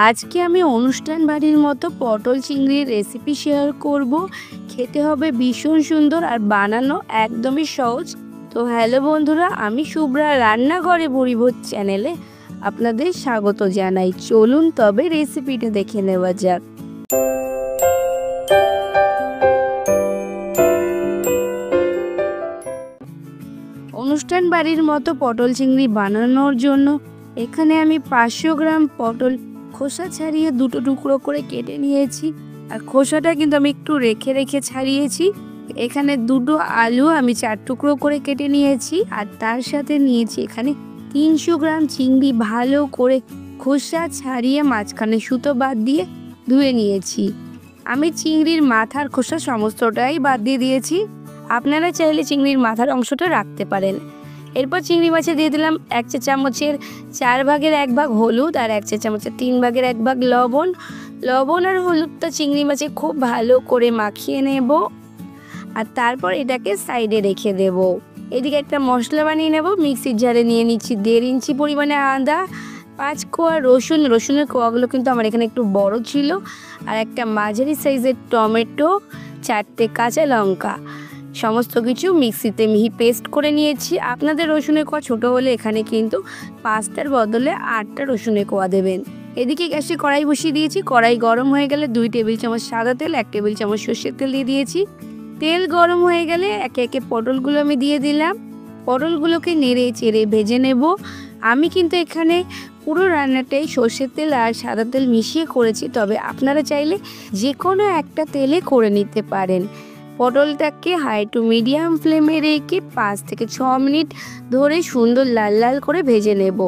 আজকে আমি অনুষ্ঠান বাড়ির মতো পটল চিংড়ির রেসিপি শেয়ার করব। খেতে হবে ভীষণ সুন্দর আর বানানো একদমই সহজ। তো হ্যালো বন্ধুরা, আমি শুভ্রা রান্নাঘরে ভরিভোজ চ্যানেলে আপনাদের স্বাগত জানাই। চলুন তবে রেসিপিটা দেখে নেওয়া যাক। অনুষ্ঠান বাড়ির মতো পটল চিংড়ি বানানোর জন্য এখানে আমি 500 গ্রাম পটল খোসা ছাড়িয়ে দুটো টুকরো করে কেটে নিয়েছি। আর খোসাটা কিন্তু আমি একটু রেখে রেখে ছাড়িয়েছি। এখানে দুটো আলু আমি 4 টুকরো করে কেটে নিয়েছি। আর তার সাথে নিয়েছি এখানে 300 গ্রাম চিংড়ি, ভালো করে খোসা ছাড়িয়ে মাঝখানে সুতো বাদ দিয়ে ধুয়ে নিয়েছি। আমি চিংড়ির মাথার খোসা সমস্তটাই বাদ দিয়ে দিয়েছি। আপনারা চাইলে চিংড়ির মাথার অংশটা রাখতে পারেন। এরপর চিংড়ি মাছে দিয়ে দিলাম 1 চা চামচের 4 ভাগের 1 ভাগ হলুদ আর 1 চা চামচের 3 ভাগের 1 ভাগ লবণ। লবণ আর হলুদটা চিংড়ি মাছে খুব ভালো করে মাখিয়ে নেব। আর তারপর এটাকে সাইডে রেখে দেব। এদিকে একটা মশলা বানিয়ে নেব। মিক্সির জারে নিয়ে নিচ্ছি 1.5 ইঞ্চি পরিমাণে আদা, 5 কোয়া রসুন। রসুনের কোয়াগুলো কিন্তু আমার এখানে একটু বড় ছিল। আর একটা মাঝারি সাইজের টমেটো, 4টে কাঁচা লঙ্কা। সমস্ত কিছু মিক্সিতে মিহি পেস্ট করে নিয়েছি। আপনাদের রসুনের কোয়া ছোটো হলে এখানে কিন্তু 5টার বদলে 8টা রসুনের কোয়া দেবেন। এদিকে গ্যাসে কড়াই বসিয়ে দিয়েছি। কড়াই গরম হয়ে গেলে 2 টেবিল চামচ সাদা তেল, 1 টেবিল চামচ সর্ষের তেল দিয়ে দিয়েছি। তেল গরম হয়ে গেলে একে একে পটলগুলো আমি দিয়ে দিলাম। পটলগুলোকে নেড়ে চেড়ে ভেজে নেব। আমি কিন্তু এখানে পুরো রান্নাটাই সর্ষের তেল আর সাদা তেল মিশিয়ে করেছি, তবে আপনারা চাইলে যে কোনো একটা তেলে করে নিতে পারেন। পটলটাকে হাই টু মিডিয়াম ফ্লেমে রেখে 5 থেকে 6 মিনিট ধরে সুন্দর লাল লাল করে ভেজে নেব।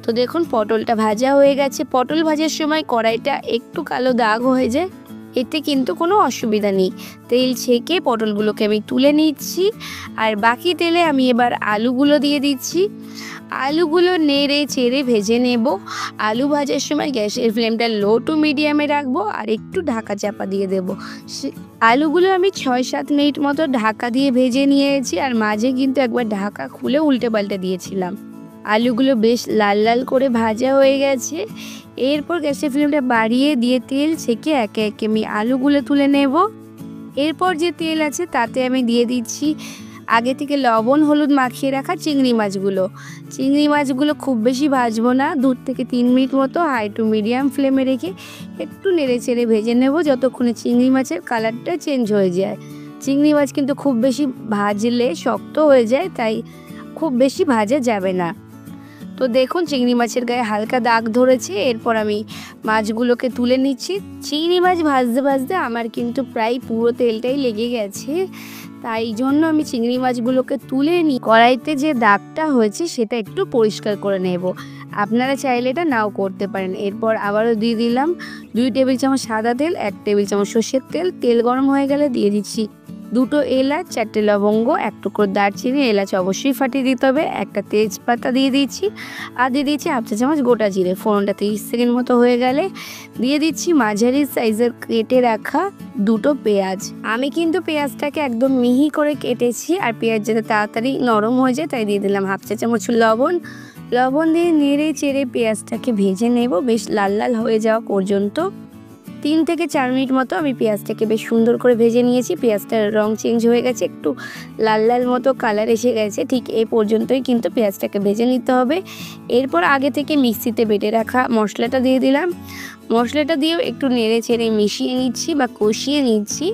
তো দেখুন পটলটা ভাজা হয়ে গেছে। পটল ভাজার সময় কড়াইটা একটু কালো দাগ হয়ে যায়, এতে কিন্তু কোনো অসুবিধা নেই। তেল ছেঁকে পটলগুলোকে আমি তুলে নিচ্ছি। আর বাকি তেলে আমি এবার আলুগুলো দিয়ে দিচ্ছি। আলুগুলো নেড়ে চেড়ে ভেজে নেব। আলু ভাজার সময় গ্যাসের ফ্লেমটা লো টু মিডিয়ামে রাখবো আর একটু ঢাকা চাপা দিয়ে দেব। আলুগুলো আমি 6-7 মিনিট মতো ঢাকা দিয়ে ভেজে নিয়েছি। আর মাঝে কিন্তু একবার ঢাকা খুলে উল্টে পাল্টে দিয়েছিলাম। আলুগুলো বেশ লাল লাল করে ভাজা হয়ে গেছে। এরপর গ্যাসের ফ্লেমটা বাড়িয়ে দিয়ে তেল ছেঁকে একে একে আমি আলুগুলো তুলে নেব। এরপর যে তেল আছে তাতে আমি দিয়ে দিচ্ছি আগে থেকে লবণ হলুদ মাখিয়ে রাখা চিংড়ি মাছগুলো। চিংড়ি মাছগুলো খুব বেশি ভাজবো না, 2 থেকে 3 মিনিট মতো হাই টু মিডিয়াম ফ্লেমে রেখে একটু নেড়ে চেড়ে ভেজে নেব যতক্ষণে চিংড়ি মাছের কালারটা চেঞ্জ হয়ে যায়। চিংড়ি মাছ কিন্তু খুব বেশি ভাজলে শক্ত হয়ে যায়, তাই খুব বেশি ভাজা যাবে না। তো দেখুন চিংড়ি মাছের গায়ে হালকা দাগ ধরেছে। এরপর আমি মাছগুলোকে তুলে নিচ্ছি। চিংড়ি মাছ ভাজতে ভাজতে আমার কিন্তু প্রায় পুরো তেলটাই লেগে গেছে, তাই জন্য আমি চিংড়ি মাছগুলোকে তুলে নিই। কড়াইতে যে দাগটা হয়েছে সেটা একটু পরিষ্কার করে নেব। আপনারা চাইলে এটা নাও করতে পারেন। এরপর আবারও দিয়ে দিলাম 2 টেবিল চামচ সাদা তেল, 1 টেবিল চামচ সর্ষের তেল। তেল গরম হয়ে গেলে দিয়ে দিচ্ছি 2টো এলাচ, 4টে লবঙ্গ, 1 টুকরো দারচিনি। এলাচ অবশ্যই ফাটিয়ে দিতে হবে। একটা তেজপাতা দিয়ে দিচ্ছি আর দিয়ে দিচ্ছি 1/2 চা চামচ গোটা জিরে। ফোড়নটা 30 সেকেন্ড মতো হয়ে গেলে দিয়ে দিচ্ছি মাঝারি সাইজের কেটে রাখা 2টো পেঁয়াজ। আমি কিন্তু পেঁয়াজটাকে একদম মিহি করে কেটেছি। আর পেঁয়াজ যাতে তাড়াতাড়ি নরম হয়ে যায় তাই দিয়ে দিলাম 1/2 চা চামচ লবণ। লবণ দিয়ে নেড়ে চেড়ে পেঁয়াজটাকে ভেজে নেব বেশ লাল লাল হয়ে যাওয়া পর্যন্ত। 3 থেকে 4 মিনিট মতো আমি পেঁয়াজটাকে বেশ সুন্দর করে ভেজে নিয়েছি। পেঁয়াজটার রং চেঞ্জ হয়ে গেছে, একটু লাল লাল মতো কালার এসে গেছে। ঠিক এই পর্যন্তই কিন্তু পেঁয়াজটাকে ভেজে নিতে হবে। এরপর আগে থেকে মিক্সিতে বেটে রাখা মশলাটা দিয়ে দিলাম। মশলাটা দিয়েও একটু নেড়ে চেড়ে মিশিয়ে নিচ্ছি বা কষিয়ে নিচ্ছি।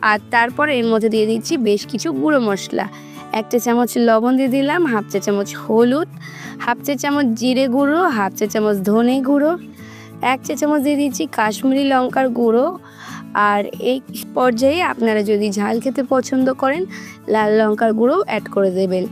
আর তারপর এর মধ্যে দিয়ে দিচ্ছি বেশ কিছু গুঁড়ো মশলা। 1 চা চামচ লবণ দিয়ে দিলাম, 1/2 চা চামচ হলুদ, 1/2 চা চামচ জিরে গুঁড়ো, 1/2 চা চামচ ধনে গুঁড়ো, 1 চা চামচ দিয়ে দিচ্ছি কাশ্মীরি লঙ্কার গুঁড়ো। আর এই পর্যায়ে আপনারা যদি ঝাল খেতে পছন্দ করেন লাল লঙ্কার গুঁড়ো অ্যাড করে দেবেন।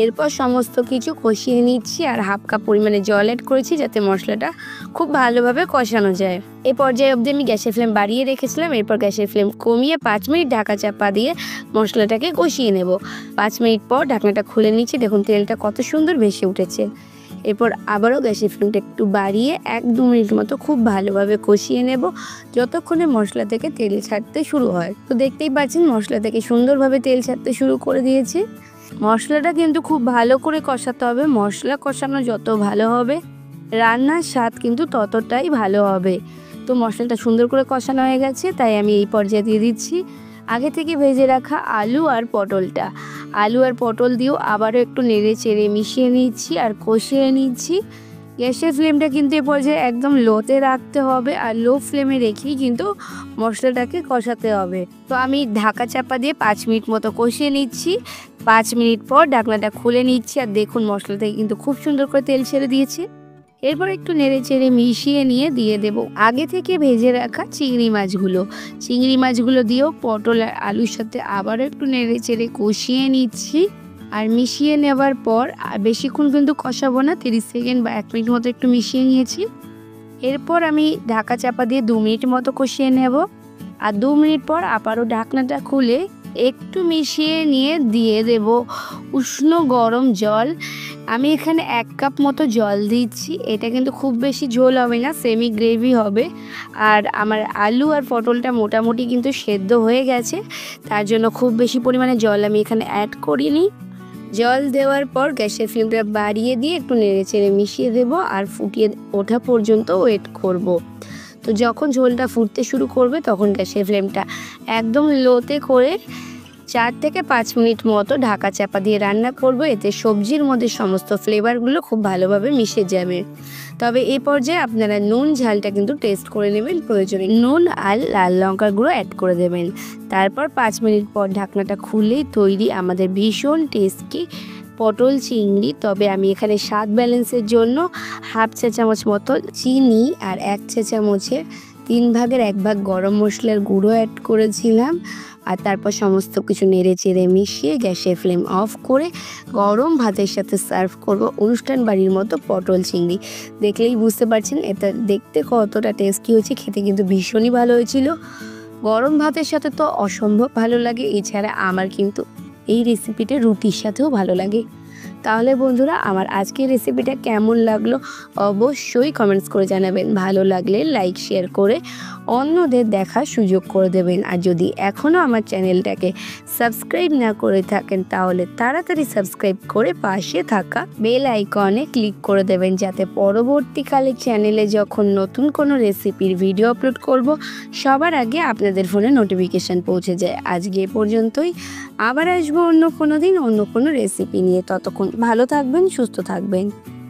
এরপর সমস্ত কিছু কষিয়ে নিচ্ছি আর 1/2 কাপ পরিমাণে জল অ্যাড করেছি যাতে মশলাটা খুব ভালোভাবে কষানো যায়। এই পর্যায়ে অবধি আমি গ্যাসের ফ্লেম বাড়িয়ে রেখেছিলাম। এরপর গ্যাসের ফ্লেম কমিয়ে 5 মিনিট ঢাকা চাপা দিয়ে মশলাটাকে কষিয়ে নেব। 5 মিনিট পর ঢাকনাটা খুলে নিচ্ছি। দেখুন তেলটা কত সুন্দর ভেসে উঠেছে। এরপর আবারও গ্যাসের ফ্লেমটা একটু বাড়িয়ে 1-2 মিনিট মতো খুব ভালোভাবে কষিয়ে নেব যতক্ষণে মশলা থেকে তেল ছাড়তে শুরু হয়। তো দেখতেই পাচ্ছেন মশলা থেকে সুন্দরভাবে তেল ছাড়তে শুরু করে দিয়েছে। মশলাটা কিন্তু খুব ভালো করে কষাতে হবে। মশলা কষানো যত ভালো হবে রান্নার স্বাদ কিন্তু ততটাই ভালো হবে। তো মশলাটা সুন্দর করে কষানো হয়ে গেছে, তাই আমি এই পর্যায়ে দিয়ে দিচ্ছি আগে থেকে ভেজে রাখা আলু আর পটলটা। আলু আর পটল দিয়েও আবারও একটু নেড়ে চেড়ে মিশিয়ে নিচ্ছি আর কষিয়ে নিচ্ছি। গ্যাসের ফ্লেমটা কিন্তু এ পর্যায়ে একদম লোতে রাখতে হবে, আর লো ফ্লেমে রেখেই কিন্তু মশলাটাকে কষাতে হবে। তো আমি ঢাকা চাপা দিয়ে 5 মিনিট মতো কষিয়ে নিচ্ছি। 5 মিনিট পর ঢাকনাটা খুলে নিচ্ছি, আর দেখুন মশলা থেকে কিন্তু খুব সুন্দর করে তেল ছেড়ে দিয়েছে। এরপর একটু নেড়ে চেড়ে মিশিয়ে নিয়ে দিয়ে দেব আগে থেকে ভেজে রাখা চিংড়ি মাছগুলো। চিংড়ি মাছগুলো দিয়েও পটল আর আলুর সাথে আবারও একটু নেড়ে চেড়ে কষিয়ে নিচ্ছি। আর মিশিয়ে নেবার পর বেশিক্ষণ কিন্তু কষাবো না, 30 সেকেন্ড বা 1 মিনিট মতো একটু মিশিয়ে নিয়েছি। এরপর আমি ঢাকা চাপা দিয়ে 2 মিনিট মতো কষিয়ে নেব। আর 2 মিনিট পর আবারও ঢাকনাটা খুলে একটু মিশিয়ে নিয়ে দিয়ে দেব উষ্ণ গরম জল। আমি এখানে 1 কাপ মতো জল দিচ্ছি। এটা কিন্তু খুব বেশি ঝোল হবে না, সেমি গ্রেভি হবে। আর আমার আলু আর পটলটা মোটামুটি কিন্তু সেদ্ধ হয়ে গেছে, তার জন্য খুব বেশি পরিমাণে জল আমি এখানে অ্যাড করিনি। জল দেওয়ার পর গ্যাসের ফ্লেমটা বাড়িয়ে দিয়ে একটু নেড়ে চেড়ে মিশিয়ে দেব আর ফুটিয়ে ওঠা পর্যন্ত ওয়েট করব। তো যখন ঝোলটা ফুটতে শুরু করবে তখন গ্যাসের ফ্লেমটা একদম লোতে করে 4 থেকে 5 মিনিট মতো ঢাকা চাপা দিয়ে রান্না করব। এতে সবজির মধ্যে সমস্ত ফ্লেভারগুলো খুব ভালোভাবে মিশে যাবে। তবে এই পর্যায়ে আপনারা নুন ঝালটা কিন্তু টেস্ট করে নেবেন, প্রয়োজনে নুন আর লাল লঙ্কার গুঁড়ো অ্যাড করে দেবেন। তারপর 5 মিনিট পর ঢাকনাটা খুলেই তৈরি আমাদের ভীষণ টেস্টি পটল চিংড়ি। তবে আমি এখানে স্বাদ ব্যালেন্সের জন্য হাফ চা চামচ মতো চিনি আর 1 চা চামচের 3 ভাগের 1 ভাগ গরম মশলার গুঁড়ো অ্যাড করেছিলাম। আর তারপর সমস্ত কিছু নেড়ে চেড়ে মিশিয়ে গ্যাসের ফ্লেম অফ করে গরম ভাতের সাথে সার্ভ করব অনুষ্ঠান বাড়ির মতো পটল চিংড়ি। দেখলেই বুঝতে পারছেন এটা দেখতে কতটা টেস্টি হয়েছে, খেতে কিন্তু ভীষণই ভালো হয়েছিল। গরম ভাতের সাথে তো অসম্ভব ভালো লাগে, এছাড়া আমার কিন্তু এই রেসিপিটা রুটির সাথেও ভালো লাগে। তাহলে বন্ধুরা, আমার আজকের রেসিপিটা কেমন লাগলো অবশ্যই কমেন্টস করে জানাবেন। ভালো লাগলে লাইক শেয়ার করে অন্যদের দেখার সুযোগ করে দেবেন। আর যদি এখনও আমার চ্যানেলটাকে সাবস্ক্রাইব না করে থাকেন তাহলে তাড়াতাড়ি সাবস্ক্রাইব করে পাশে থাকা বেল আইকনে ক্লিক করে দেবেন, যাতে পরবর্তীকালে চ্যানেলে যখন নতুন কোনো রেসিপির ভিডিও আপলোড করব সবার আগে আপনাদের ফোনে নোটিফিকেশান পৌঁছে যায়। আজকে এ পর্যন্তই, আবার আসবো অন্য কোনো দিন অন্য কোনো রেসিপি নিয়ে। ততক্ষণ ভালো থাকবেন, সুস্থ থাকবেন।